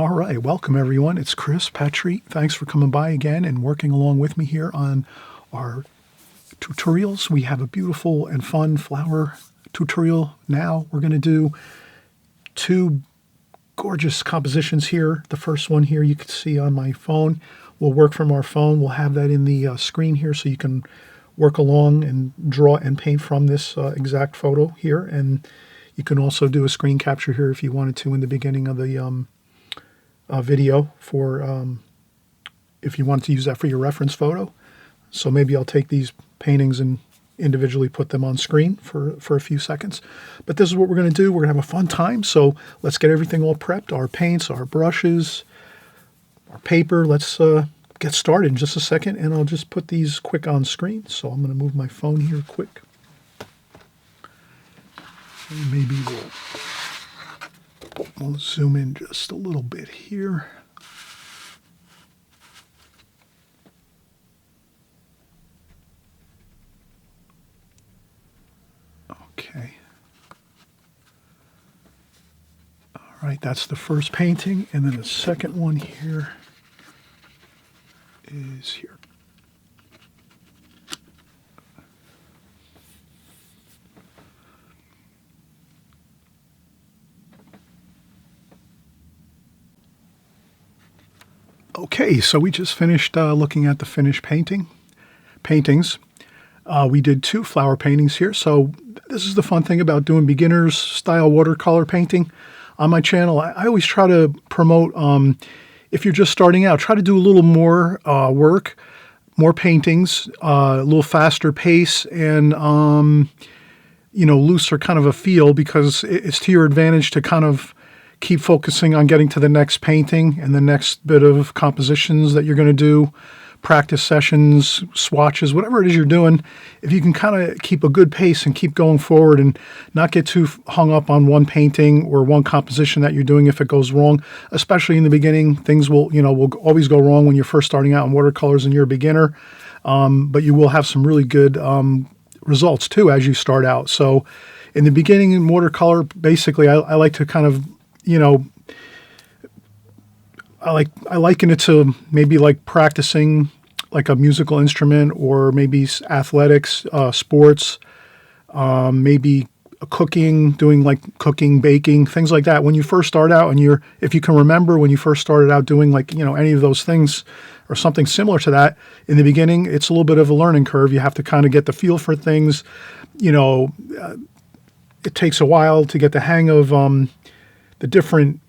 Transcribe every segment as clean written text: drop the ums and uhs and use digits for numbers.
All right, welcome everyone. It's Chris Petrie. Thanks for coming by again and working along with me here on our tutorials. We have a beautiful and fun flower tutorial now. We're going to do two gorgeous compositions here. The first one here you can see on my phone. We'll work from our phone. We'll have that in the screen here so you can work along and draw and paint from this exact photo here. And you can also do a screen capture here if you wanted to in the beginning of the video for if you want to use that for your reference photo. So maybe I'll take these paintings and individually put them on screen for a few seconds. But this is what we're going to do. We're going to have a fun time. So let's get everything all prepped, our paints, our brushes, our paper. Let's get started in just a second, and I'll just put these quick on screen. So I'm going to move my phone here quick. And maybe we'll zoom in just a little bit here. Okay. All right, that's the first painting, and then the second one here is here. Okay, so we just finished looking at the finished paintings. We did two flower paintings here. So this is the fun thing about doing beginners style watercolor painting on my channel. I always try to promote, if you're just starting out, try to do a little more work, more paintings, a little faster pace, and looser kind of a feel, because it's to your advantage to kind of keep focusing on getting to the next painting and the next bit of compositions that you're going to do, practice sessions, swatches, whatever it is you're doing. If you can kind of keep a good pace and keep going forward and not get too hung up on one painting or one composition that you're doing if it goes wrong, especially in the beginning, things will always go wrong when you're first starting out in watercolors and you're a beginner, but you will have some really good results too as you start out. So in the beginning in watercolor, basically I like to kind of, I liken it to maybe like practicing like a musical instrument, or maybe athletics, sports, maybe cooking, doing like cooking, baking, things like that. When you first start out, and if you can remember when you first started out doing like, any of those things or something similar to that, in the beginning, it's a little bit of a learning curve. You have to kind of get the feel for things. It takes a while to get the hang of the different,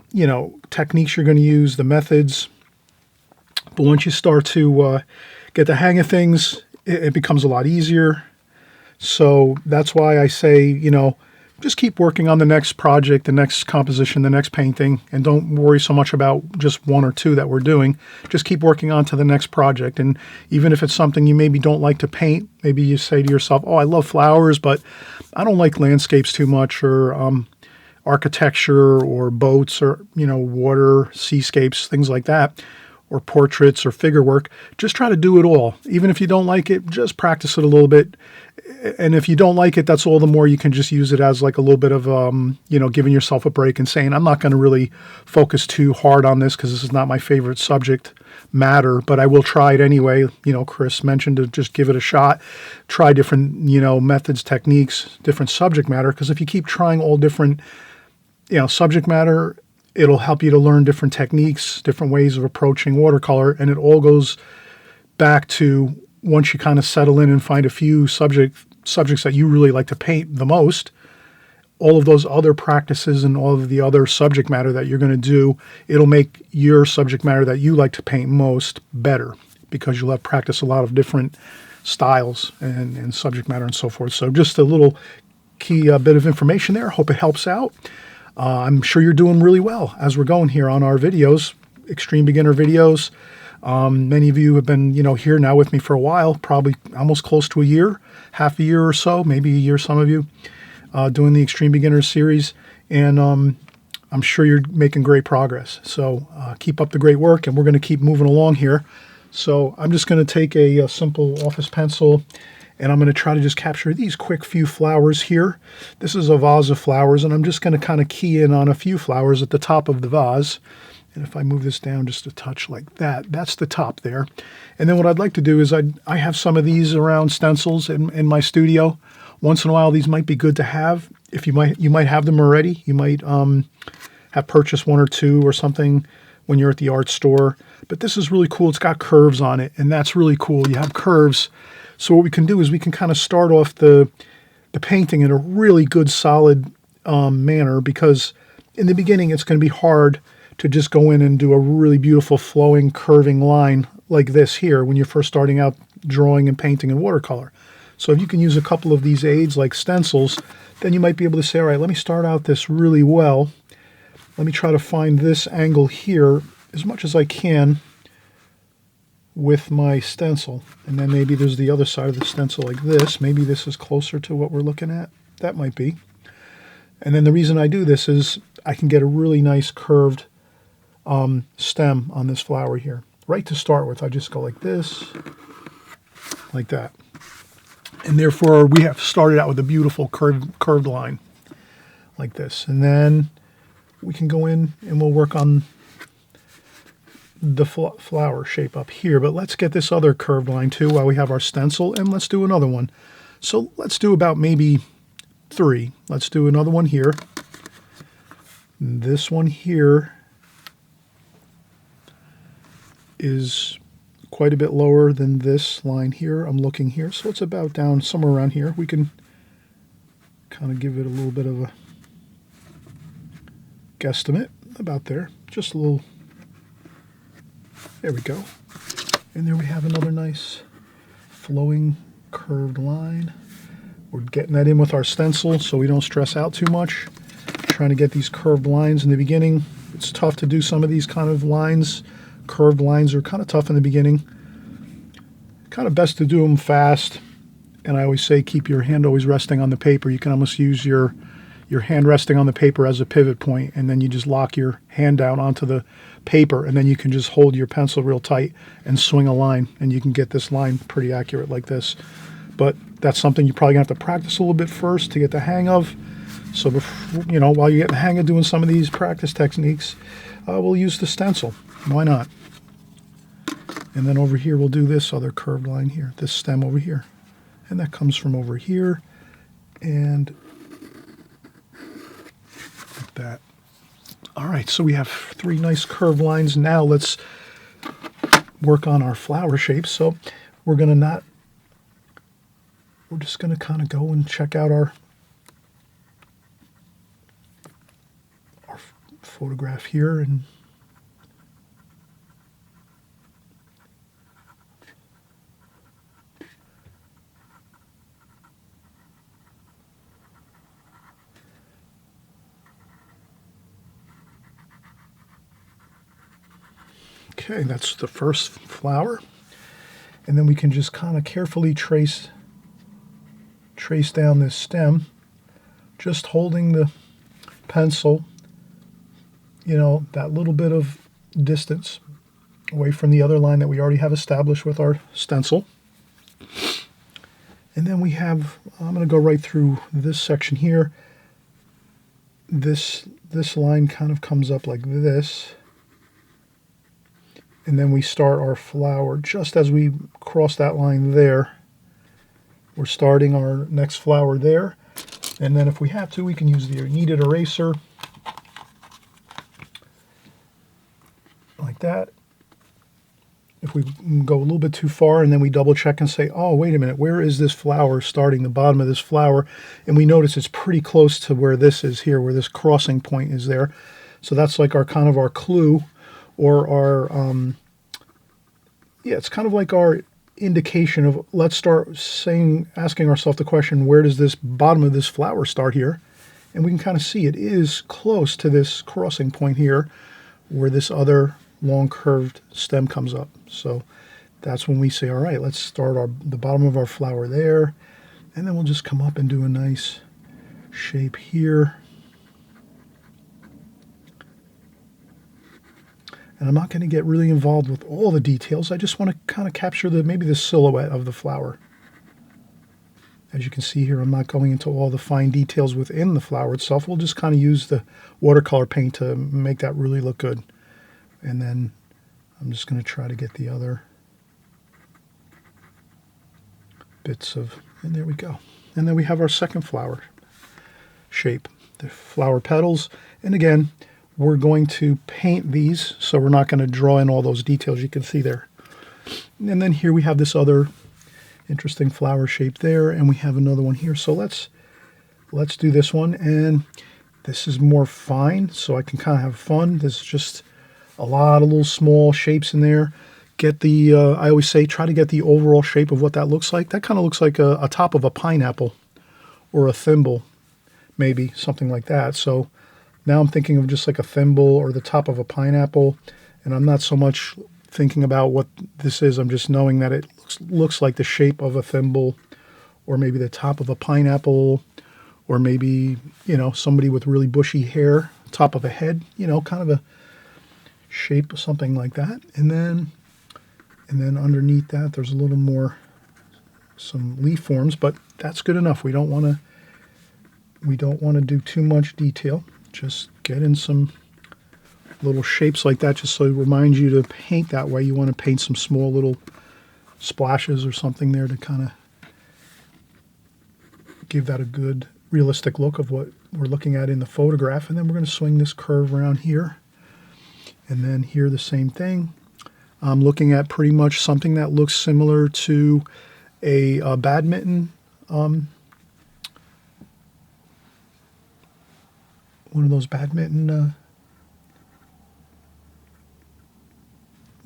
techniques you're going to use, the methods. But once you start to get the hang of things, it becomes a lot easier. So that's why I say, just keep working on the next project, the next composition, the next painting, and don't worry so much about just one or two that we're doing. Just keep working on to the next project. And even if it's something you maybe don't like to paint, maybe you say to yourself, oh, I love flowers, but I don't like landscapes too much, or architecture, or boats, or water, seascapes, things like that, or portraits or figure work. Just try to do it all. Even if you don't like it, just practice it a little bit. And if you don't like it, that's all the more you can just use it as like a little bit of giving yourself a break and saying, I'm not going to really focus too hard on this because this is not my favorite subject matter, but I will try it anyway. Chris mentioned to just give it a shot, try different methods, techniques, different subject matter, because if you keep trying all different subject matter, it'll help you to learn different techniques, different ways of approaching watercolor. And it all goes back to, once you kind of settle in and find a few subjects that you really like to paint the most, all of those other practices and all of the other subject matter that you're going to do, it'll make your subject matter that you like to paint most better, because you'll have practiced a lot of different styles and subject matter and so forth. So just a little key bit of information there. Hope it helps out. I'm sure you're doing really well as we're going here on our videos, extreme beginner videos. Many of you have been, here now with me for a while, probably almost close to a year, half a year or so, maybe a year, some of you, doing the Extreme Beginners series. And I'm sure you're making great progress. So keep up the great work, and we're going to keep moving along here. So I'm just going to take a simple office pencil, and I'm going to try to just capture these quick few flowers here. This is a vase of flowers, and I'm just going to kind of key in on a few flowers at the top of the vase. And if I move this down just a touch like that, that's the top there. And then what I'd like to do is I have some of these around stencils in my studio. Once in a while, these might be good to have. If you might have them already. You might have purchased one or two or something when you're at the art store. But this is really cool. It's got curves on it, and that's really cool. You have curves. So what we can do is we can kind of start off the painting in a really good, solid manner, because in the beginning it's going to be hard to just go in and do a really beautiful flowing curving line like this here when you're first starting out drawing and painting in watercolor. So if you can use a couple of these aids like stencils, then you might be able to say, all right, let me start out this really well. Let me try to find this angle here as much as I can with my stencil. And then maybe there's the other side of the stencil like this. Maybe this is closer to what we're looking at. That might be. And then the reason I do this is I can get a really nice curved stem on this flower here. Right to start with, I just go like this, like that. And therefore, we have started out with a beautiful curved line like this. And then we can go in and we'll work on the flower shape up here. But let's get this other curved line too while we have our stencil, and let's do another one. So let's do about maybe 3. Let's do another one here. This one here is quite a bit lower than this line here. I'm looking here, so it's about down somewhere around here. We can kind of give it a little bit of a guesstimate about there. Just a little. There we go. And there we have another nice flowing curved line. We're getting that in with our stencil so we don't stress out too much. Trying to get these curved lines in the beginning. It's tough to do some of these kind of lines. Curved lines are kind of tough in the beginning. Kind of best to do them fast. And I always say keep your hand always resting on the paper. You can almost use your hand resting on the paper as a pivot point, and then you just lock your hand down onto the paper, and then you can just hold your pencil real tight and swing a line, and you can get this line pretty accurate like this. But that's something you're probably going to have to practice a little bit first to get the hang of. So before, while you get the hang of doing some of these practice techniques, we'll use the stencil. Why not? And then over here we'll do this other curved line here, this stem over here. And that comes from over here, and like that. All right, so we have 3 nice curved lines. Now let's work on our flower shapes. So we're just gonna kind of go and check out our photograph here, and okay, that's the first flower. And then we can just kind of carefully trace down this stem, just holding the pencil, that little bit of distance away from the other line that we already have established with our stencil. And then I'm going to go right through this section here. This line kind of comes up like this. And then we start our flower just as we cross that line there. We're starting our next flower there. And then if we have to, we can use the kneaded eraser. Like that. If we go a little bit too far and then we double check and say, oh, wait a minute, where is this flower starting, the bottom of this flower? And we notice it's pretty close to where this is here, where this crossing point is there. So that's like our kind of our clue, or our, it's kind of like our indication of, let's start asking ourselves the question, where does this bottom of this flower start here? And we can kind of see it is close to this crossing point here, where this other long curved stem comes up. So that's when we say, all right, let's start the bottom of our flower there, and then we'll just come up and do a nice shape here. And I'm not going to get really involved with all the details. I just want to kind of capture maybe the silhouette of the flower. As you can see here, I'm not going into all the fine details within the flower itself. We'll just kind of use the watercolor paint to make that really look good. And then I'm just going to try to get the other bits of, and there we go. And then we have our second flower shape, the flower petals. And again, we're going to paint these, so we're not going to draw in all those details you can see there. And then here we have this other interesting flower shape there, and we have another one here. So let's do this one, and this is more fine, so I can kind of have fun. There's just a lot of little small shapes in there. Get the, I always say, try to get the overall shape of what that looks like. That kind of looks like a top of a pineapple or a thimble, maybe, something like that. So now I'm thinking of just like a thimble or the top of a pineapple, and I'm not so much thinking about what this is. I'm just knowing that it looks like the shape of a thimble, or maybe the top of a pineapple, or maybe, you know, somebody with really bushy hair, top of a head, you know, kind of a shape of something like that. And then underneath that, there's a little more, some leaf forms, but that's good enough. We don't want to do too much detail. Just get in some little shapes like that, just so it reminds you to paint that way. You want to paint some small little splashes or something there to kind of give that a good realistic look of what we're looking at in the photograph. And then we're going to swing this curve around here, and then here the same thing. I'm looking at pretty much something that looks similar to a badminton, one of those badminton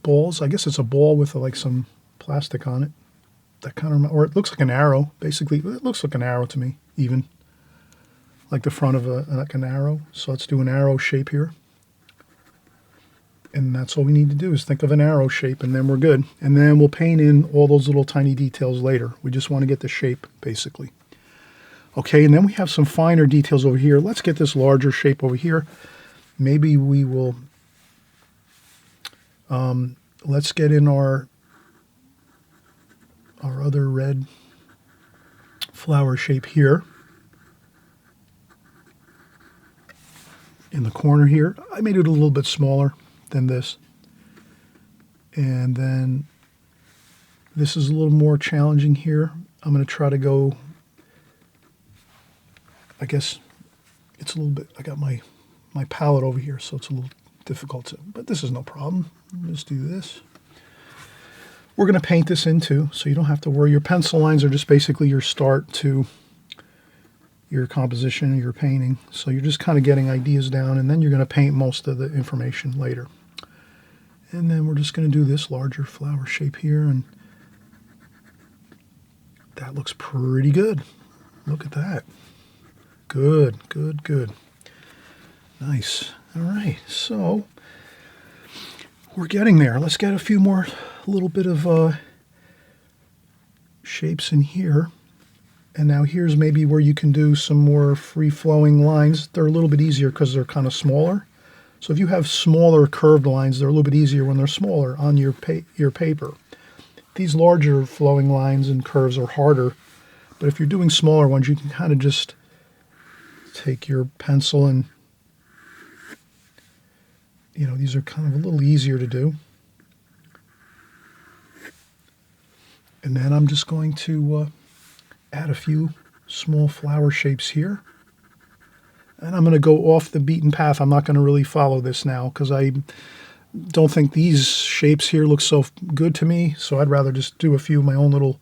balls. I guess it's a ball with like some plastic on it. That kind of, or it looks like an arrow. Basically, it looks like an arrow to me, even like the front of like an arrow. So let's do an arrow shape here. And that's all we need to do is think of an arrow shape, and then we're good. And then we'll paint in all those little tiny details later. We just want to get the shape, basically. Okay, and then we have some finer details over here. Let's get this larger shape over here. Maybe we will, let's get in our other red flower shape here. In the corner here. I made it a little bit smaller than this. And then this is a little more challenging here. I'm going to try to go, I guess it's a little bit, I got my palette over here, so it's a little difficult to, but this is no problem. Let's do this. We're going to paint this in too, so you don't have to worry. Your pencil lines are just basically your start to your composition and your painting. So you're just kind of getting ideas down, and then you're going to paint most of the information later. And then we're just going to do this larger flower shape here, and that looks pretty good. Look at that. Good, good, good. Nice. All right, so we're getting there. Let's get a few more little bit of shapes in here. And now here's maybe where you can do some more free-flowing lines. They're a little bit easier because they're kind of smaller. So if you have smaller curved lines, they're a little bit easier when they're smaller on your paper. These larger flowing lines and curves are harder, but if you're doing smaller ones, you can kind of just take your pencil and, you know, these are kind of a little easier to do. And then I'm just going to add a few small flower shapes here. And I'm going to go off the beaten path. I'm not going to really follow this now because I don't think these shapes here look so good to me. So I'd rather just do a few of my own little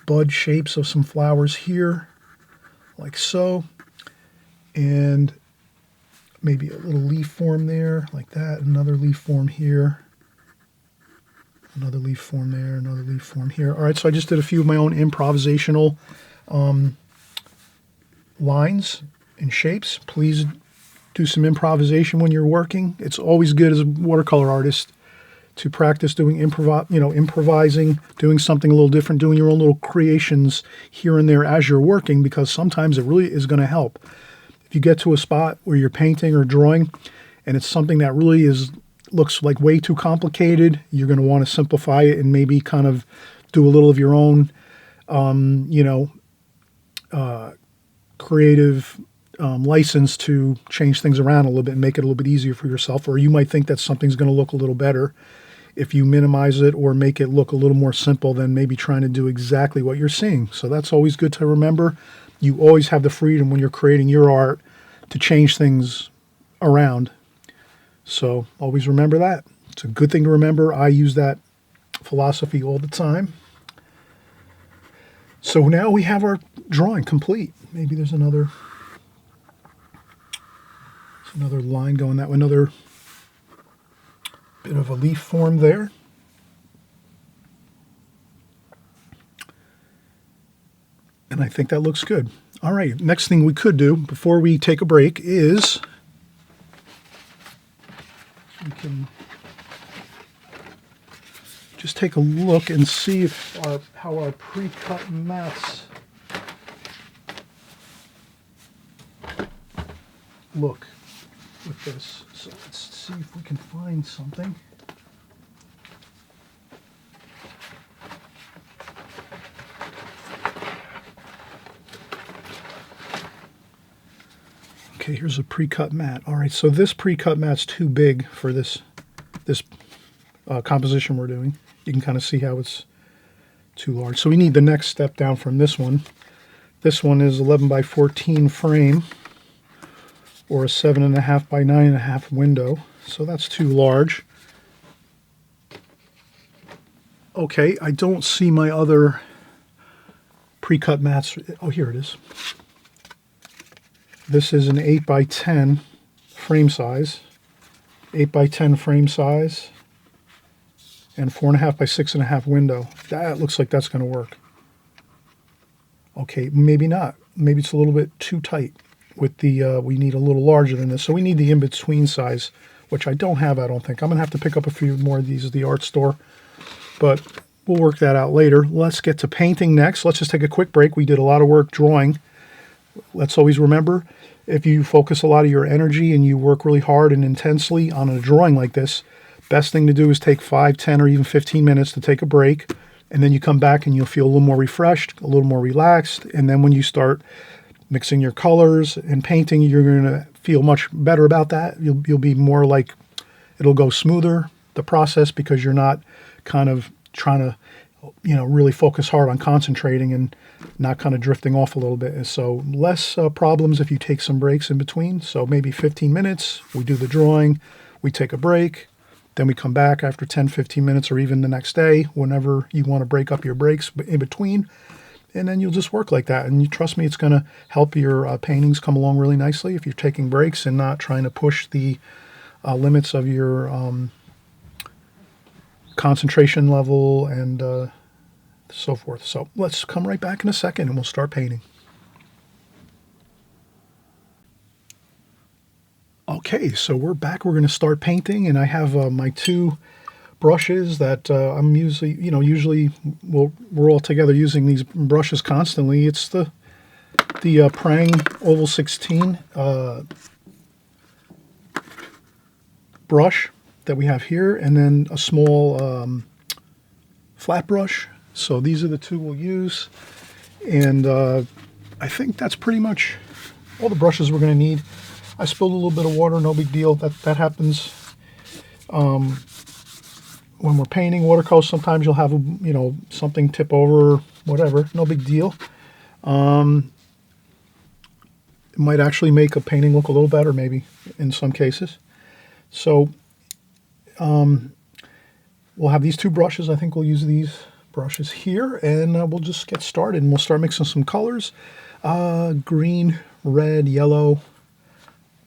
bud shapes of some flowers here, like so. And maybe a little leaf form there, like that. Another leaf form here. Another leaf form there, another leaf form here. All right, so I just did a few of my own improvisational lines and shapes. Please do some improvisation when you're working. It's always good as a watercolor artist to practice doing improvising, doing something a little different, doing your own little creations here and there as you're working, because sometimes it really is going to help. If you get to a spot where you're painting or drawing and it's something that really looks like way too complicated, you're going to want to simplify it and maybe kind of do a little of your own, creative license to change things around a little bit and make it a little bit easier for yourself. Or you might think that something's going to look a little better if you minimize it or make it look a little more simple than maybe trying to do exactly what you're seeing. So that's always good to remember. You always have the freedom when you're creating your art to change things around. So always remember that. It's a good thing to remember. I use that philosophy all the time. So now we have our drawing complete. Maybe there's another line going that way, another bit of a leaf form there. And I think that looks good. All right, next thing we could do before we take a break is we can just take a look and see if how our pre-cut mats look with this. So let's see if we can find something. Okay, here's a pre-cut mat. All right, so this pre-cut mat's too big for this composition we're doing. You can kind of see how it's too large. So we need the next step down from this one. This one is 11 by 14 frame, or a 7.5 by 9.5 window. So that's too large. Okay, I don't see my other pre-cut mats. Oh, here it is. This is an 8 by 10 frame size. 8 by 10 frame size. And 4.5 by 6.5 window. That looks like that's going to work. Okay, maybe not. Maybe it's a little bit too tight. With the we need a little larger than this, so we need the in-between size, which I don't have. I don't think I'm gonna have to pick up a few more of these at the art store, but we'll work that out later. Let's get to painting next. Let's just take a quick break. We did a lot of work drawing. Let's always remember, if you focus a lot of your energy and you work really hard and intensely on a drawing like this, best thing to do is take 5, 10, or even 15 minutes to take a break, and then you come back and you'll feel a little more refreshed, a little more relaxed, and then when you start mixing your colors and painting, you're going to feel much better about that. You'll be more like, it'll go smoother, the process, because you're not kind of trying to, really focus hard on concentrating and not kind of drifting off a little bit. And so less problems if you take some breaks in between. So maybe 15 minutes, we do the drawing, we take a break, then we come back after 10, 15 minutes, or even the next day, whenever you want to break up your breaks in between. And then you'll just work like that. And you trust me, it's going to help your paintings come along really nicely if you're taking breaks and not trying to push the limits of your concentration level and so forth. So let's come right back in a second and we'll start painting. Okay, so we're back. We're going to start painting, and I have my two brushes that I'm usually we're all together using these brushes constantly. It's the Prang Oval 16 brush that we have here, and then a small flat brush. So these are the two we'll use, and I think that's pretty much all the brushes we're going to need. I spilled a little bit of water, no big deal. That happens. When we're painting watercolor, sometimes you'll have something tip over, or whatever. No big deal. It might actually make a painting look a little better, maybe in some cases. So we'll have these two brushes. I think we'll use these brushes here, and we'll just get started. And we'll start mixing some colors: green, red, yellow.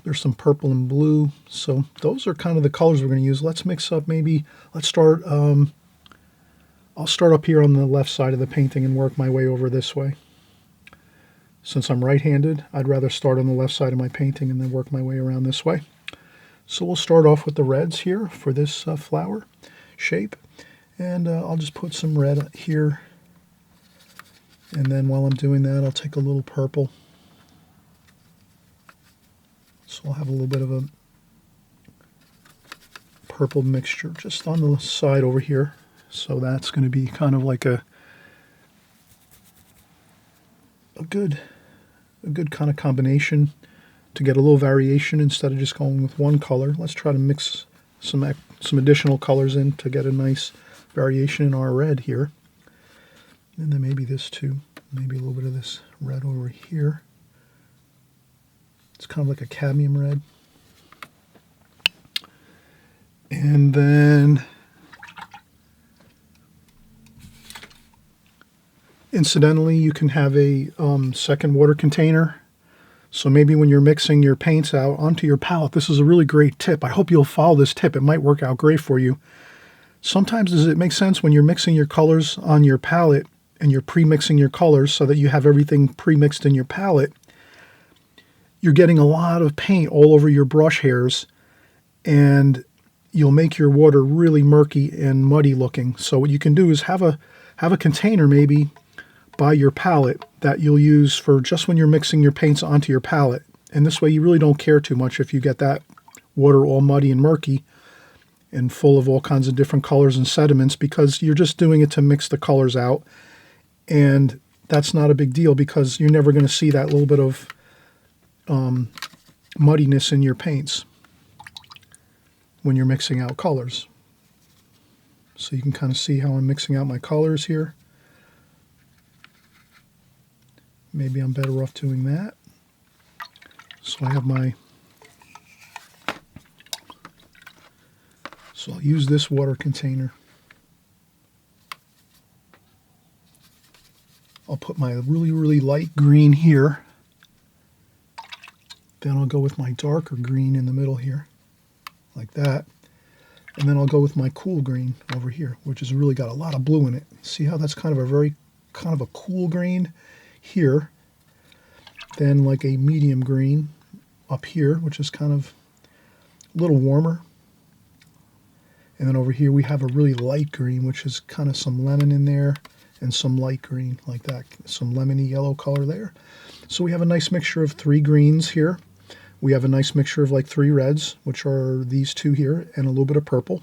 There's some purple and blue. So those are kind of the colors we're going to use. Let's mix up let's start, I'll start up here on the left side of the painting and work my way over this way. Since I'm right-handed, I'd rather start on the left side of my painting and then work my way around this way. So we'll start off with the reds here for this flower shape. And I'll just put some red here. And then while I'm doing that, I'll take a little purple. So I'll have a little bit of a purple mixture just on the side over here. So that's going to be kind of like a good kind of combination. to get a little variation instead of just going with one color. Let's try to mix some additional colors in to get a nice variation in our red here. And then maybe this too. Maybe a little bit of this red over here. It's kind of like a cadmium red. And then, incidentally, you can have a second water container. So maybe when you're mixing your paints out onto your palette, this is a really great tip. I hope you'll follow this tip. It might work out great for you. Sometimes does it make sense when you're mixing your colors on your palette and you're pre-mixing your colors so that you have everything pre-mixed in your palette, you're getting a lot of paint all over your brush hairs, and you'll make your water really murky and muddy looking. So what you can do is have a container maybe by your palette that you'll use for just when you're mixing your paints onto your palette. And this way you really don't care too much if you get that water all muddy and murky and full of all kinds of different colors and sediments, because you're just doing it to mix the colors out. And that's not a big deal because you're never going to see that little bit of muddiness in your paints when you're mixing out colors. So you can kind of see how I'm mixing out my colors here. Maybe I'm better off doing that. So I have so I'll use this water container. I'll put my really, really light green here. Then I'll go with my darker green in the middle here, like that. And then I'll go with my cool green over here, which has really got a lot of blue in it. See how that's kind of a cool green here. Then like a medium green up here, which is kind of a little warmer. And then over here we have a really light green, which is kind of some lemon in there and some light green like that, some lemony yellow color there. So we have a nice mixture of 3 greens here. We have a nice mixture of like 3 reds, which are these 2 here, and a little bit of purple.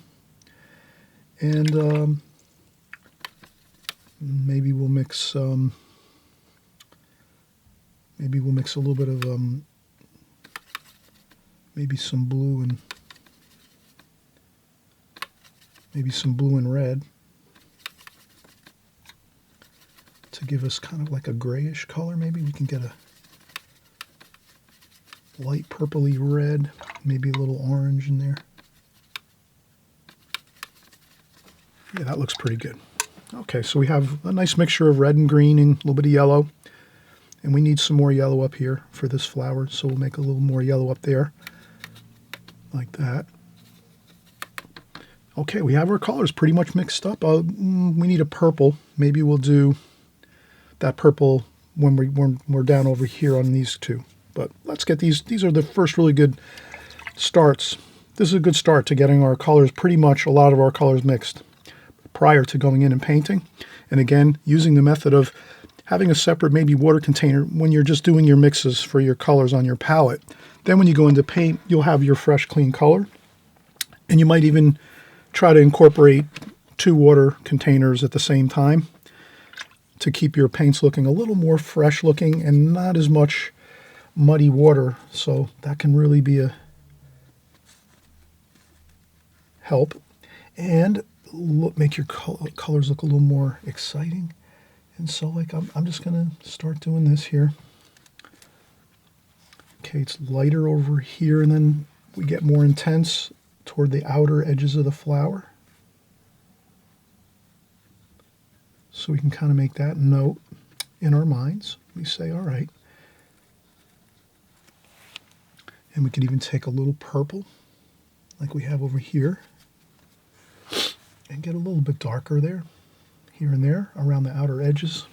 And maybe we'll mix a little bit of maybe some blue and red to give us kind of like a grayish color. Maybe we can get a light purpley red, maybe a little orange in there. Yeah, that looks pretty good. Okay, so we have a nice mixture of red and green and a little bit of yellow. And we need some more yellow up here for this flower, so we'll make a little more yellow up there, like that. Okay, we have our colors pretty much mixed up. We need a purple. Maybe we'll do that purple when we're down over here on these 2. But let's get these. These are the first really good starts. This is a good start to getting our colors, pretty much a lot of our colors mixed prior to going in and painting. And again, using the method of having a separate maybe water container when you're just doing your mixes for your colors on your palette. Then when you go into paint, you'll have your fresh, clean color. And you might even try to incorporate 2 water containers at the same time to keep your paints looking a little more fresh looking and not as much muddy water. So that can really be a help. And make your colors look a little more exciting. And so like I'm just going to start doing this here. Okay, it's lighter over here, and then we get more intense toward the outer edges of the flower. So we can kind of make that note in our minds. We say, all right. And we could even take a little purple, like we have over here, and get a little bit darker there, here and there, around the outer edges.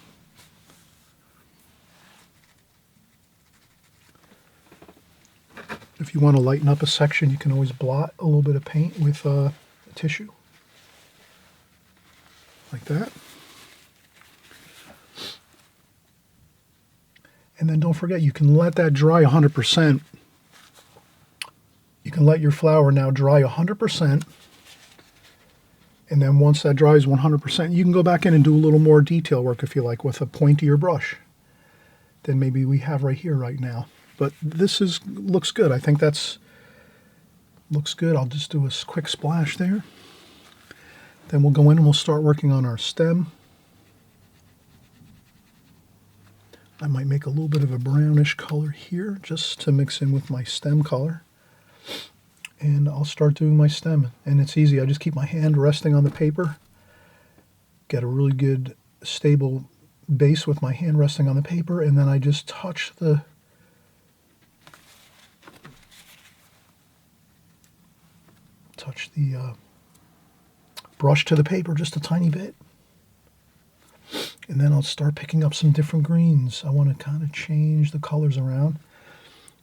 If you want to lighten up a section, you can always blot a little bit of paint with a tissue, like that. And then don't forget, you can let that dry 100%. You can let your flower now dry 100%. And then once that dries 100%, you can go back in and do a little more detail work if you like with a pointier brush than maybe we have right here right now. but this looks good. I think looks good. I'll just do a quick splash there. Then we'll go in and we'll start working on our stem. I might make a little bit of a brownish color here just to mix in with my stem color. And I'll start doing my stem. And it's easy. I just keep my hand resting on the paper. Get a really good stable base with my hand resting on the paper, and then I just touch the brush to the paper just a tiny bit. And then I'll start picking up some different greens. I want to kind of change the colors around.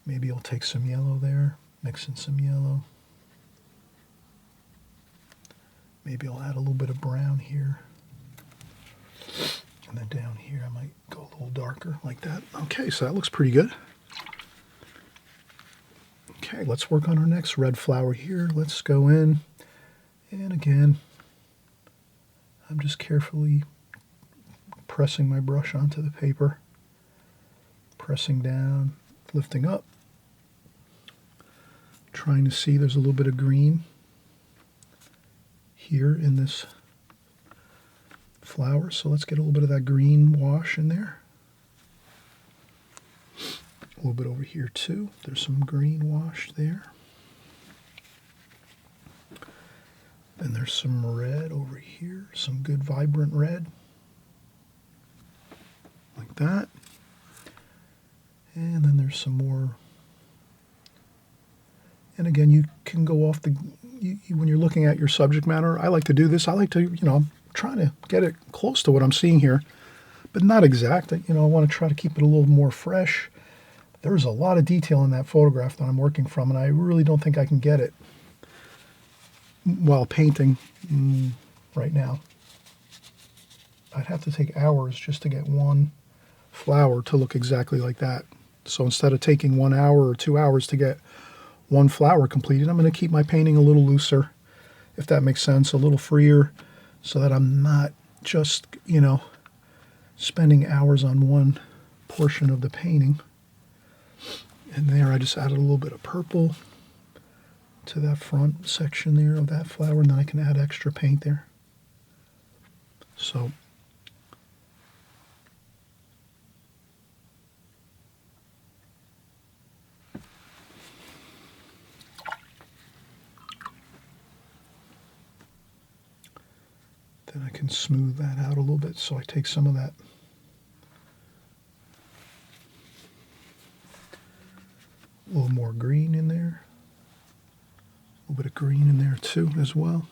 Maybe I'll take some yellow there, mix in some yellow. Maybe I'll add a little bit of brown here. And then down here I might go a little darker like that. Okay, so that looks pretty good. Okay, let's work on our next red flower here. Let's go in, and again, I'm just carefully pressing my brush onto the paper, pressing down, lifting up, trying to see there's a little bit of green here in this flower, so let's get a little bit of that green wash in there. A little bit over here too. There's some green wash there. Then there's some red over here, some good vibrant red. Like that. And then there's some more. And again, you can go off when you're looking at your subject matter. I like to do this. I like to, I'm trying to get it close to what I'm seeing here, but not exact. I want to try to keep it a little more fresh. There's a lot of detail in that photograph that I'm working from, and I really don't think I can get it while painting right now. I'd have to take hours just to get one flower to look exactly like that. So instead of taking 1 hour or 2 hours to get one flower completed, I'm going to keep my painting a little looser, if that makes sense, a little freer, so that I'm not just, spending hours on one portion of the painting. And there I just added a little bit of purple to that front section there of that flower, and then I can add extra paint there. So then I can smooth that out a little bit, so I take some of that a little more green in there, a little bit of green in there too as well.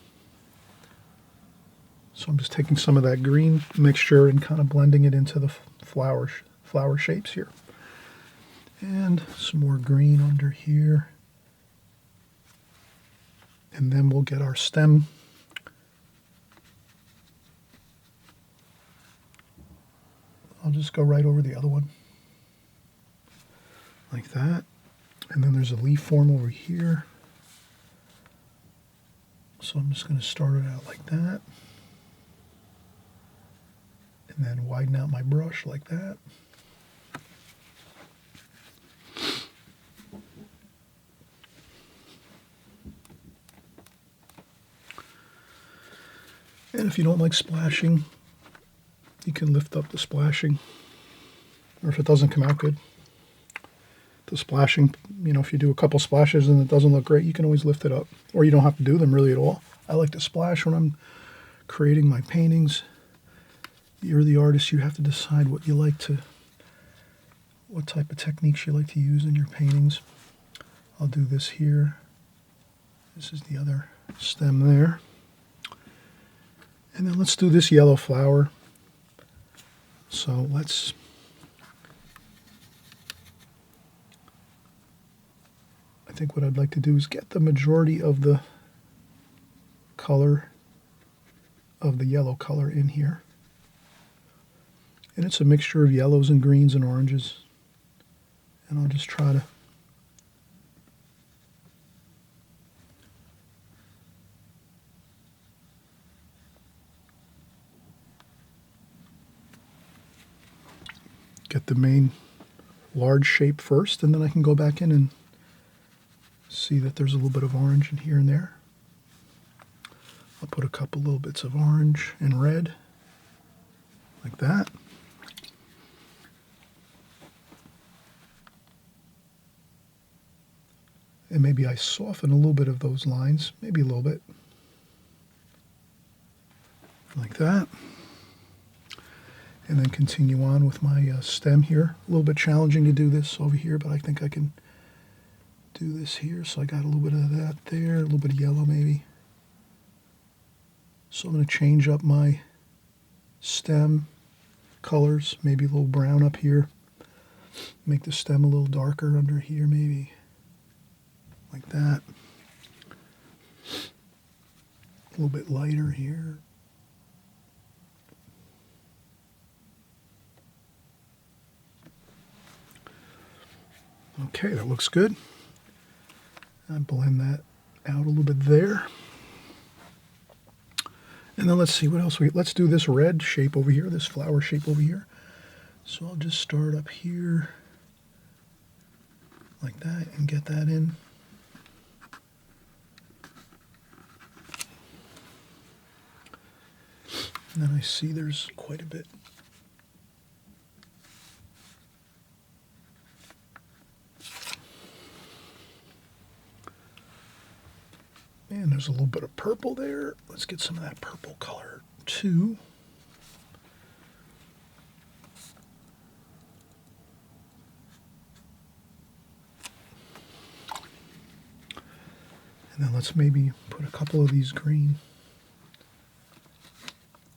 So I'm just taking some of that green mixture and kind of blending it into the flower shapes here. And some more green under here. And then we'll get our stem. I'll just go right over the other one. Like that. And then there's a leaf form over here. So I'm just going to start it out like that. And then widen out my brush like that. And if you don't like splashing, you can lift up the splashing. Or if it doesn't come out good, the splashing, if you do a couple splashes and it doesn't look great, you can always lift it up. Or you don't have to do them really at all. I like to splash when I'm creating my paintings. You're the artist, you have to decide what type of techniques you like to use in your paintings. I'll do this here. This is the other stem there. And then let's do this yellow flower. So I think what I'd like to do is get the majority of the color of the yellow color in here. And it's a mixture of yellows and greens and oranges. And I'll just try to get the main large shape first, and then I can go back in and see that there's a little bit of orange in here and there. I'll put a couple little bits of orange and red, like that. And maybe I soften a little bit of those lines, maybe a little bit, like that. And then continue on with my stem here. A little bit challenging to do this over here, but I think I can do this here. So I got a little bit of that there, a little bit of yellow maybe. So I'm going to change up my stem colors, maybe a little brown up here. Make the stem a little darker under here maybe, like that. A little bit lighter here. Okay, that looks good. I blend that out a little bit there. And then let's see what else let's do this red shape over here, this flower shape over here. So I'll just start up here like that and get that in. And then I see there's quite a bit. And there's a little bit of purple there. Let's get some of that purple color too. And then let's maybe put a couple of these green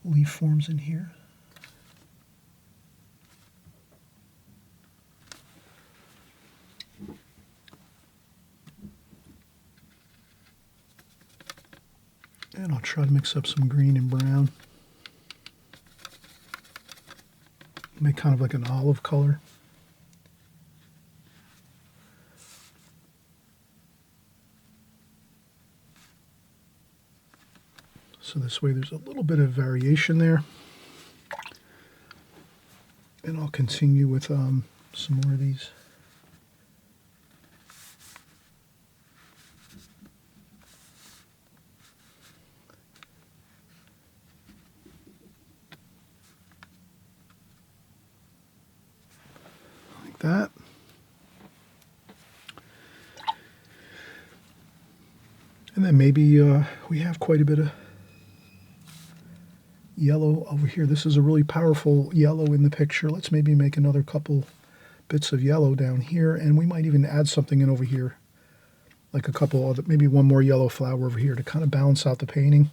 leaf forms in here. And I'll try to mix up some green and brown. Make kind of like an olive color. So this way there's a little bit of variation there. And I'll continue with some more of these. That. And then maybe we have quite a bit of yellow over here. This is a really powerful yellow in the picture. Let's maybe make another couple bits of yellow down here, and we might even add something in over here, like a couple other, maybe one more yellow flower over here to kind of balance out the painting.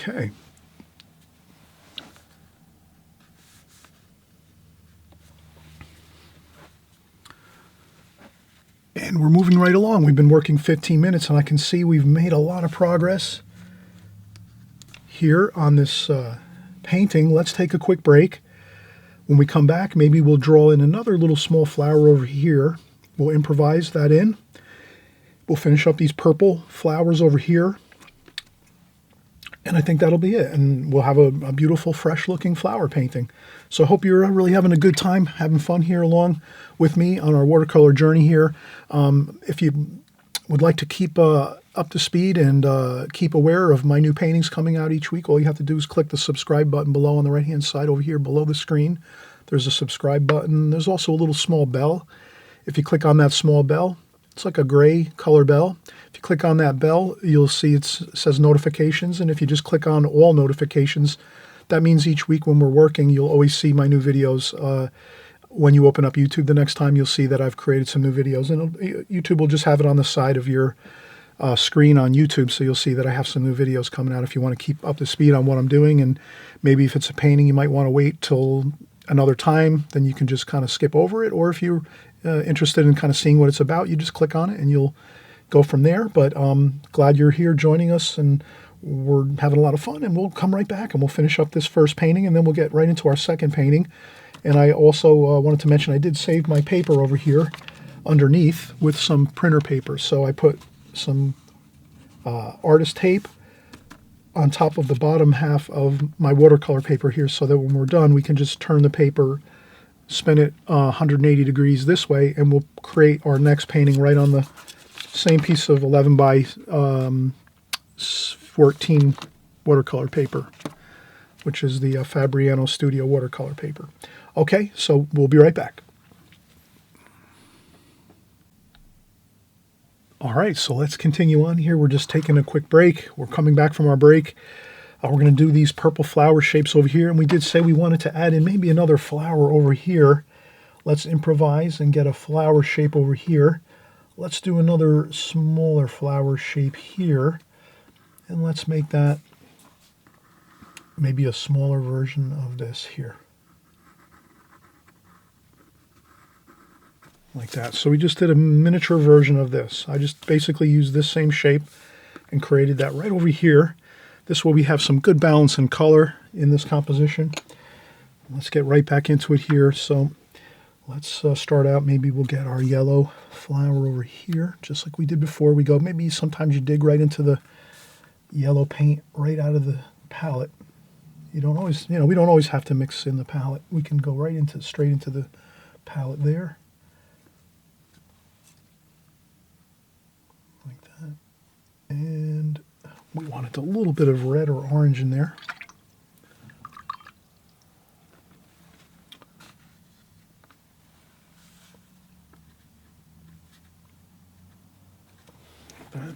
Okay. And we're moving right along. We've been working 15 minutes, and I can see we've made a lot of progress here on this painting. Let's take a quick break. When we come back, maybe we'll draw in another little small flower over here. We'll improvise that in. We'll finish up these purple flowers over here. And I think that'll be it. And we'll have a beautiful, fresh-looking flower painting. So I hope you're really having a good time, having fun here along with me on our watercolor journey here. If you would like to keep up to speed and keep aware of my new paintings coming out each week, all you have to do is click the subscribe button below on the right-hand side over here below the screen. There's a subscribe button. There's also a little small bell. If you click on that small bell, it's like a gray color bell. If you click on that bell, you'll see it says notifications. And if you just click on all notifications, that means each week when we're working, you'll always see my new videos. When you open up YouTube the next time, you'll see that I've created some new videos. And YouTube will just have it on the side of your screen on YouTube. So you'll see that I have some new videos coming out if you want to keep up to speed on what I'm doing. And maybe if it's a painting, you might want to wait till another time, then you can just kind of skip over it. Or if you're interested in kind of seeing what it's about, you just click on it and you'll go from there. But glad you're here joining us, and we're having a lot of fun, and we'll come right back and we'll finish up this first painting, and then we'll get right into our second painting. And I also wanted to mention I did save my paper over here. underneath with some printer paper. So I put some artist tape on top of the bottom half of my watercolor paper here, so that when we're done we can just turn the paper, spin it 180 degrees this way, and we'll create our next painting right on the same piece of 11 by 14 watercolor paper, which is the Fabriano Studio watercolor paper. Okay, so we'll be right back. All right, so let's continue on here. We're just taking a quick break. We're coming back from our break. We're going to do these purple flower shapes over here, and we did say we wanted to add in maybe another flower over here. Let's improvise and get a flower shape over here. Let's do another smaller flower shape here, and let's make that maybe a smaller version of this here. Like that. So we just did a miniature version of this. I just basically used this same shape and created that right over here. This way we have some good balance and color in this composition. Let's get right back into it here. So let's start out. Maybe we'll get our yellow flower over here, just like we did before. We go, maybe sometimes you dig right into the yellow paint right out of the palette. You don't always, we don't always have to mix in the palette. We can go right into, straight into the palette there. Like that. And we wanted a little bit of red or orange in there. Like that.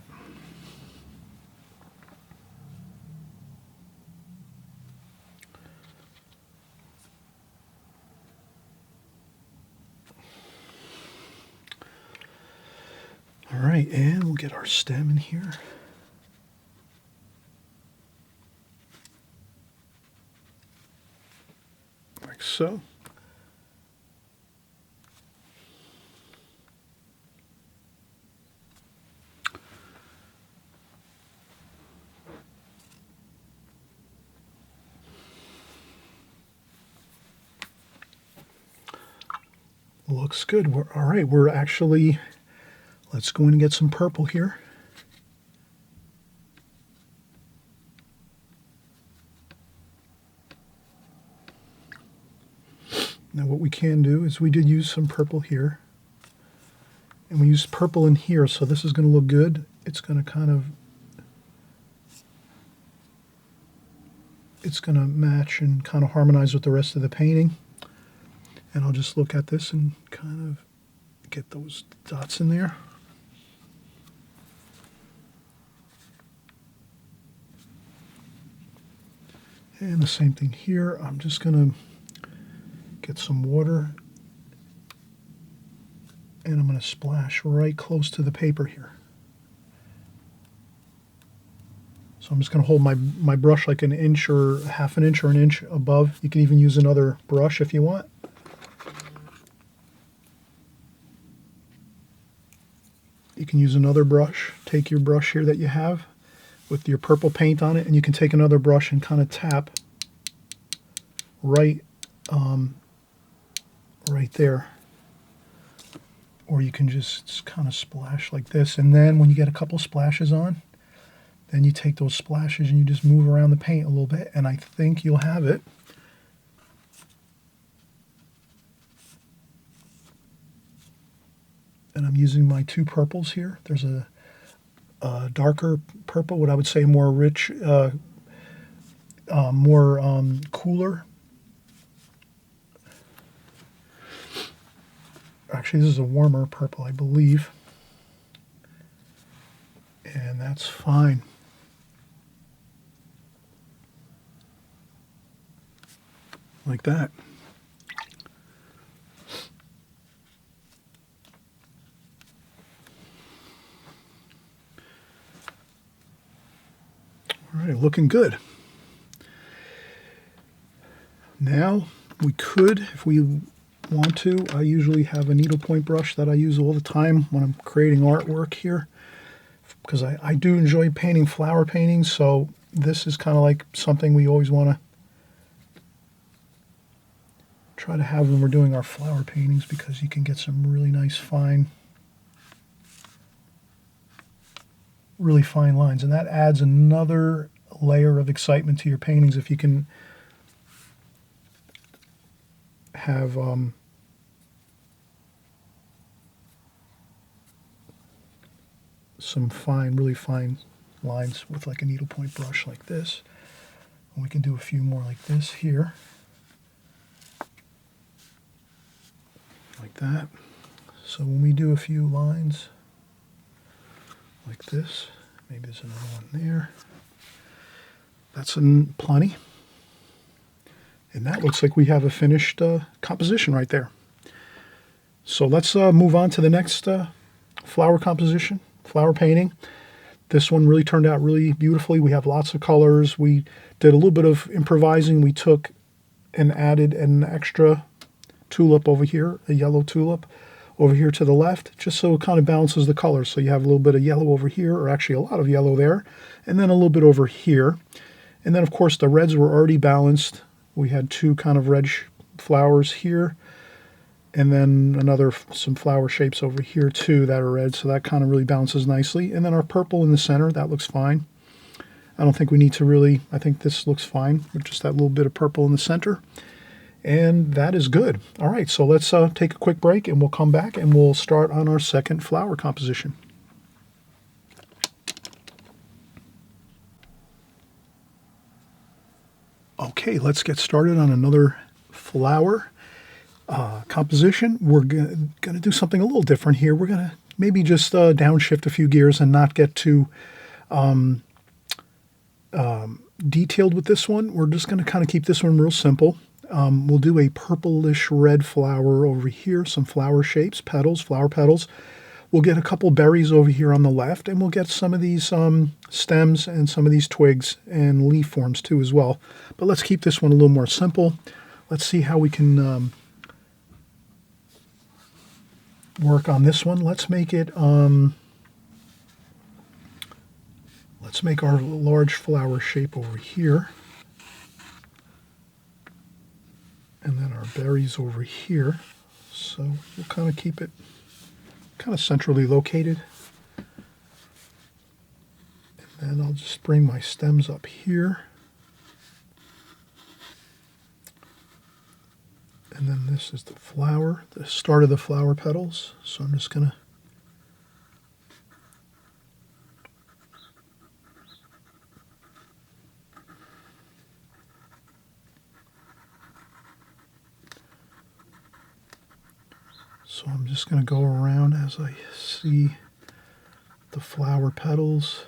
All right, and we'll get our stem in here. Like so. Looks good. All right, we're actually... Let's go in and get some purple here. Now what we can do is we did use some purple here. And we used purple in here, so this is going to look good. It's going to kind of... It's going to match and kind of harmonize with the rest of the painting. And I'll just look at this and kind of get those dots in there. And the same thing here. I'm just going to get some water and I'm going to splash right close to the paper here. So I'm just going to hold my brush like an inch or half an inch or an inch above. You can even use another brush if you want. You can use another brush. Take your brush here that you have with your purple paint on it, and you can take another brush and kind of tap right right there. Or you can just kind of splash like this, and then when you get a couple splashes on, then you take those splashes and you just move around the paint a little bit, and I think you'll have it. And I'm using my two purples here. There's a darker purple, what I would say more rich, more cooler. Actually, this is a warmer purple, I believe. And that's fine. Like that. All right, looking good. Now we could, if we want to, I usually have a needlepoint brush that I use all the time when I'm creating artwork here, because I do enjoy painting flower paintings, so this is kind of like something we always want to Try to have when we're doing our flower paintings, because you can get some really nice really fine lines, and that adds another layer of excitement to your paintings if you can have some really fine lines with like a needlepoint brush like this. And we can do a few more like this here, like that. So when we do a few lines like this, maybe there's another one there. That's plenty. And that looks like we have a finished composition right there. So let's move on to the next flower composition, flower painting. This one really turned out really beautifully. We have lots of colors. We did a little bit of improvising. We took and added an extra tulip over here, a yellow tulip over here to the left, just so it kind of balances the colors. So you have a little bit of yellow over here, or actually a lot of yellow there, and then a little bit over here. And then, of course, the reds were already balanced. We had two kind of red flowers here, and then some flower shapes over here too that are red, so that kind of really balances nicely. And then our purple in the center, that looks fine. I don't think we need to really, I think this looks fine with just that little bit of purple in the center. And that is good. All right, so let's take a quick break, and we'll come back and we'll start on our second flower composition. Okay, let's get started on another flower composition. We're going to do something a little different here. We're going to maybe just downshift a few gears and not get too detailed with this one. We're just going to kind of keep this one real simple. We'll do a purplish red flower over here, some flower shapes, petals, flower petals. We'll get a couple berries over here on the left, and we'll get some of these stems and some of these twigs and leaf forms too as well. But let's keep this one a little more simple. Let's see how we can work on this one. Let's make it, let's make our large flower shape over here. And then our berries over here. So we'll kind of keep it kind of centrally located. And then I'll just bring my stems up here. And then this is the flower, the start of the flower petals. So I'm just going to go around as I see the flower petals.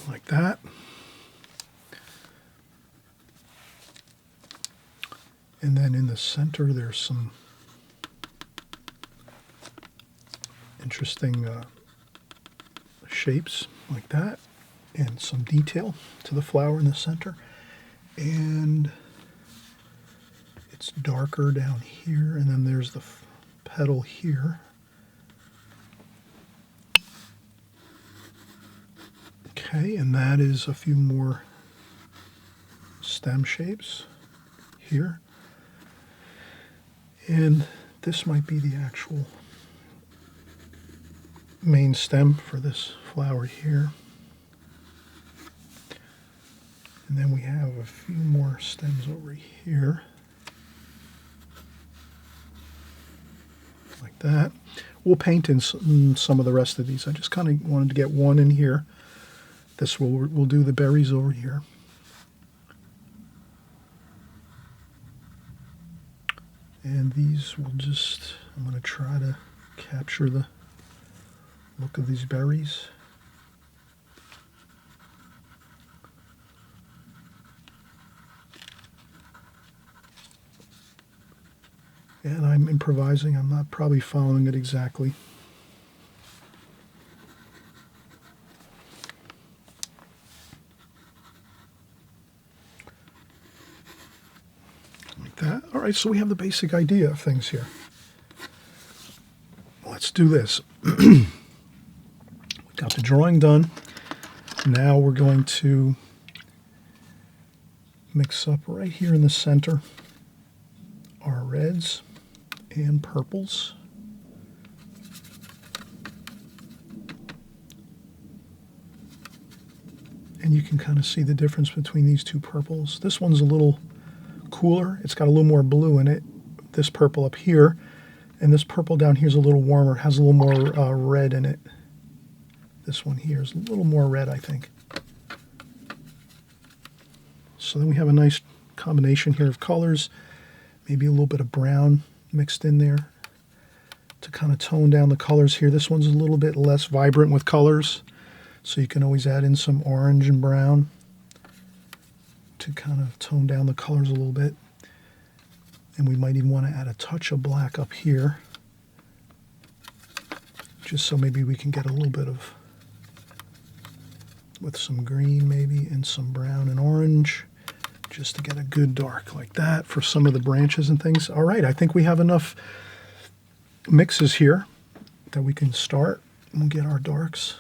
Like that. And then in the center there's some interesting shapes like that, and some detail to the flower in the center. And it's darker down here, and then there's the petal here. Okay, and that is a few more stem shapes here. And this might be the actual main stem for this flower here. And then we have a few more stems over here, like that. We'll paint in some of the rest of these. I just kind of wanted to get one in here. This we'll do the berries over here. And these will just, I'm going to try to capture the look of these berries. And I'm improvising. I'm not probably following it exactly. Like that. All right, so we have the basic idea of things here. Let's do this. drawing done. Now we're going to mix up right here in the center our reds and purples. And you can kind of see the difference between these two purples. This one's a little cooler. It's got a little more blue in it. This purple up here. And this purple down here is a little warmer. It has a little more red in it. This one here is a little more red, I think. So then we have a nice combination here of colors. Maybe a little bit of brown mixed in there to kind of tone down the colors here. This one's a little bit less vibrant with colors. So you can always add in some orange and brown to kind of tone down the colors a little bit. And we might even want to add a touch of black up here, just so maybe we can get a little bit of, with some green maybe, and some brown and orange, just to get a good dark like that for some of the branches and things. All right, I think we have enough mixes here that we can start. We'll get our darks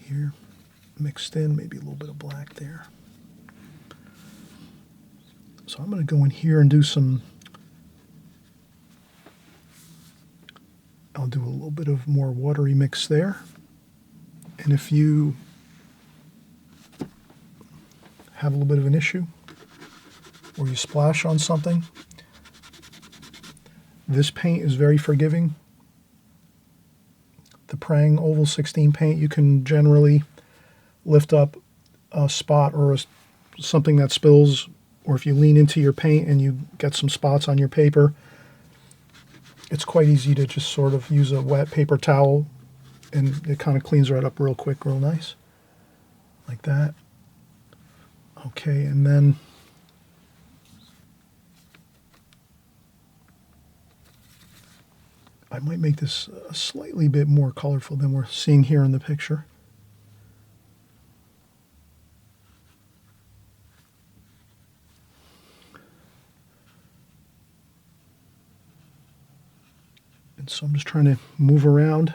here mixed in, maybe a little bit of black there. So I'm going to go in here and do some, I'll do a little bit of more watery mix there. And if you have a little bit of an issue or you splash on something, this paint is very forgiving. The Prang Oval 16 paint, you can generally lift up a spot or something that spills, or if you lean into your paint and you get some spots on your paper, it's quite easy to just sort of use a wet paper towel and it kind of cleans right up real quick, real nice, like that. Okay, and then I might make this a slightly bit more colorful than we're seeing here in the picture. And so I'm just trying to move around.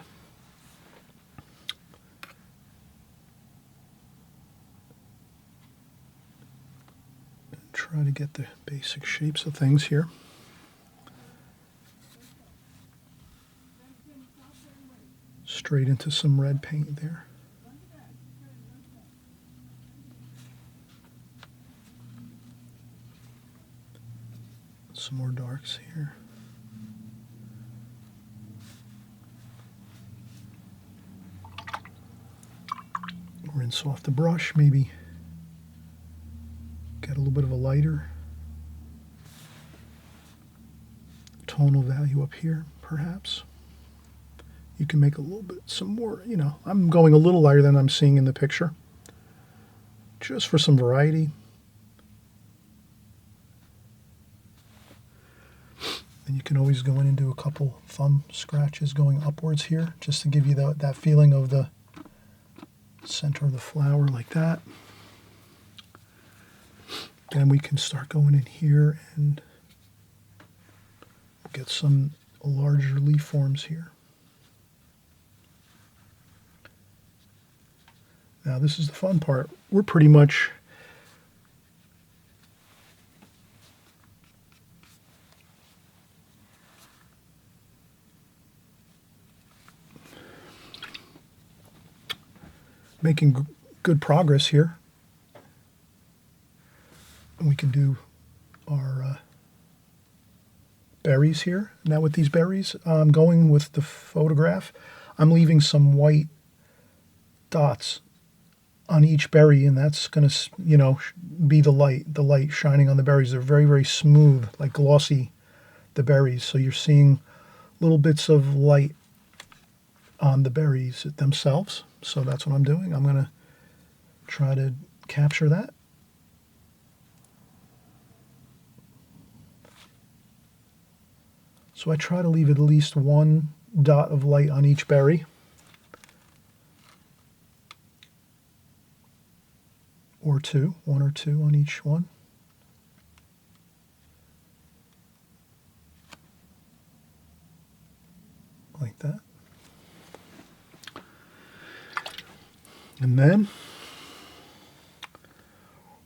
And try to get the basic shapes of things here. Straight into some red paint there. Some more darks here. Rinse off the brush, maybe get a little bit of a lighter tonal value up here, perhaps. You can make a little bit, some more, you know, I'm going a little lighter than I'm seeing in the picture, just for some variety. And you can always go in and do a couple thumb scratches going upwards here, just to give you that feeling of the center of the flower like that. Then we can start going in here and get some larger leaf forms here. Now this is the fun part. We're pretty much making good progress here. And we can do our berries here. Now with these berries, I'm going with the photograph. I'm leaving some white dots on each berry, and that's going to, you know, be the light shining on the berries. They're very, very smooth, like glossy, the berries. So you're seeing little bits of light on the berries themselves. So that's what I'm doing. I'm going to try to capture that. So I try to leave at least one dot of light on each berry. Or two, one or two on each one. Like that. then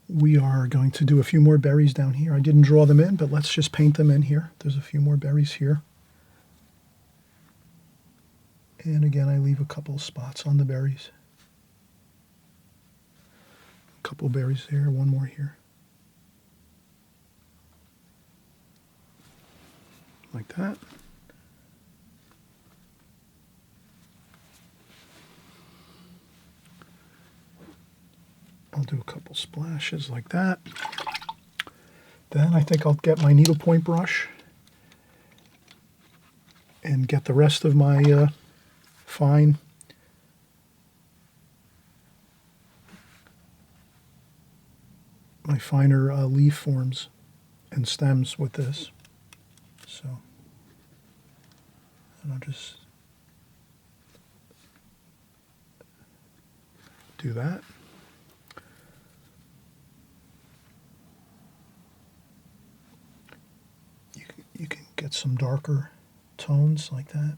we are going to do a few more berries down here. I didn't draw them in, but let's just paint them in here. There's a few more berries here. And again, I leave a couple of spots on the berries. A couple berries there, one more here. Like that. I'll do a couple splashes like that. Then I think I'll get my needlepoint brush and get the rest of my finer leaf forms and stems with this. So, and I'll just do that. You can get some darker tones like that.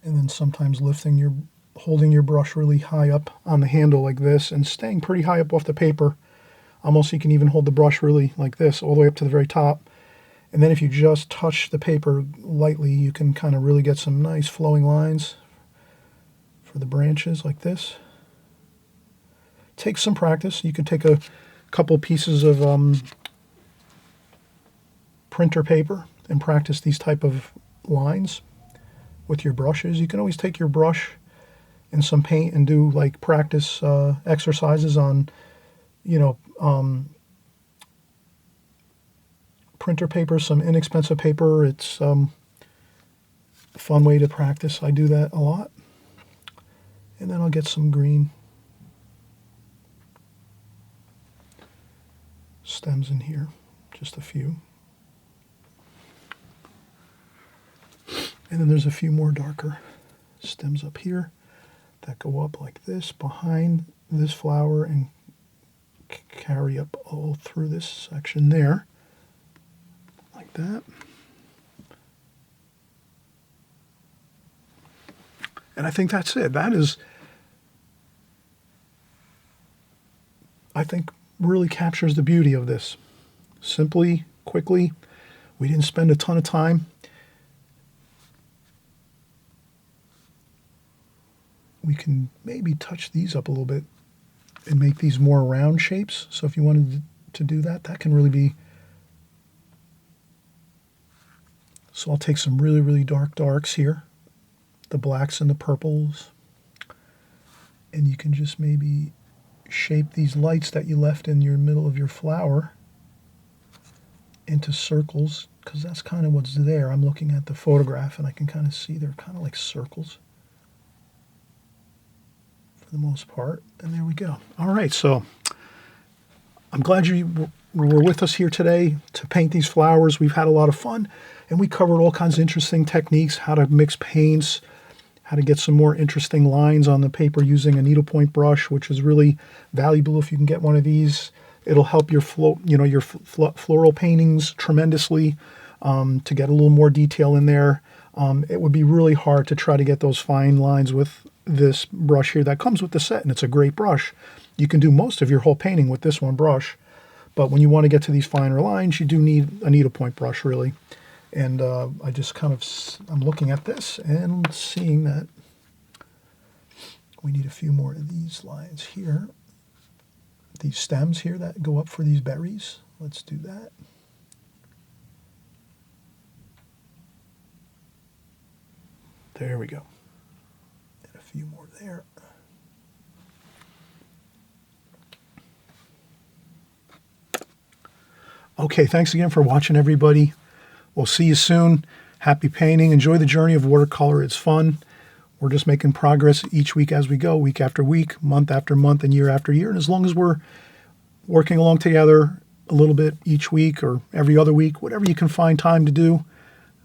And then sometimes holding your brush really high up on the handle like this and staying pretty high up off the paper. Almost you can even hold the brush really like this all the way up to the very top. And then if you just touch the paper lightly, you can kind of really get some nice flowing lines for the branches like this. Takes some practice. You can take a couple pieces of printer paper and practice these type of lines with your brushes. You can always take your brush and some paint and do like practice exercises on, printer paper, some inexpensive paper. It's a fun way to practice. I do that a lot. And then I'll get some green stems in here, just a few. And then there's a few more darker stems up here that go up like this behind this flower and carry up all through this section there. Like that. And I think that's it. That is, I think, really captures the beauty of this. Simply, quickly. We didn't spend a ton of time. We can maybe touch these up a little bit and make these more round shapes. So if you wanted to do that, that can really be. So I'll take some really, really dark darks here, the blacks and the purples, and you can just maybe shape these lights that you left in your middle of your flower into circles, because that's kind of what's there. I'm looking at the photograph and I can kind of see they're kind of like circles for the most part. And there we go. All right, so I'm glad you were with us here today to paint these flowers. We've had a lot of fun. And we covered all kinds of interesting techniques, how to mix paints, how to get some more interesting lines on the paper using a needlepoint brush, which is really valuable if you can get one of these. It'll help your floral paintings tremendously to get a little more detail in there. It would be really hard to try to get those fine lines with this brush here that comes with the set, and it's a great brush. You can do most of your whole painting with this one brush, but when you want to get to these finer lines, you do need a needlepoint brush, really. And I just I'm looking at this and seeing that we need a few more of these lines here. These stems here that go up for these berries. Let's do that. There we go. And a few more there. Okay, thanks again for watching, everybody. We'll see you soon. Happy painting. Enjoy the journey of watercolor. It's fun. We're just making progress each week as we go, week after week, month after month, and year after year. And as long as we're working along together a little bit each week or every other week, whatever you can find time to do,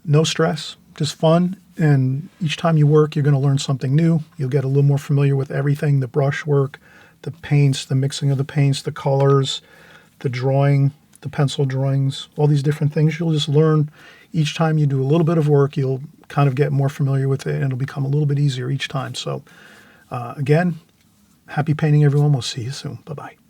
no stress, just fun. And each time you work, you're going to learn something new. You'll get a little more familiar with everything, the brush work, the paints, the mixing of the paints, the colors, the drawing, the pencil drawings, all these different things. You'll just learn each time you do a little bit of work. You'll kind of get more familiar with it, and it'll become a little bit easier each time. So again, happy painting, everyone. We'll see you soon. Bye-bye.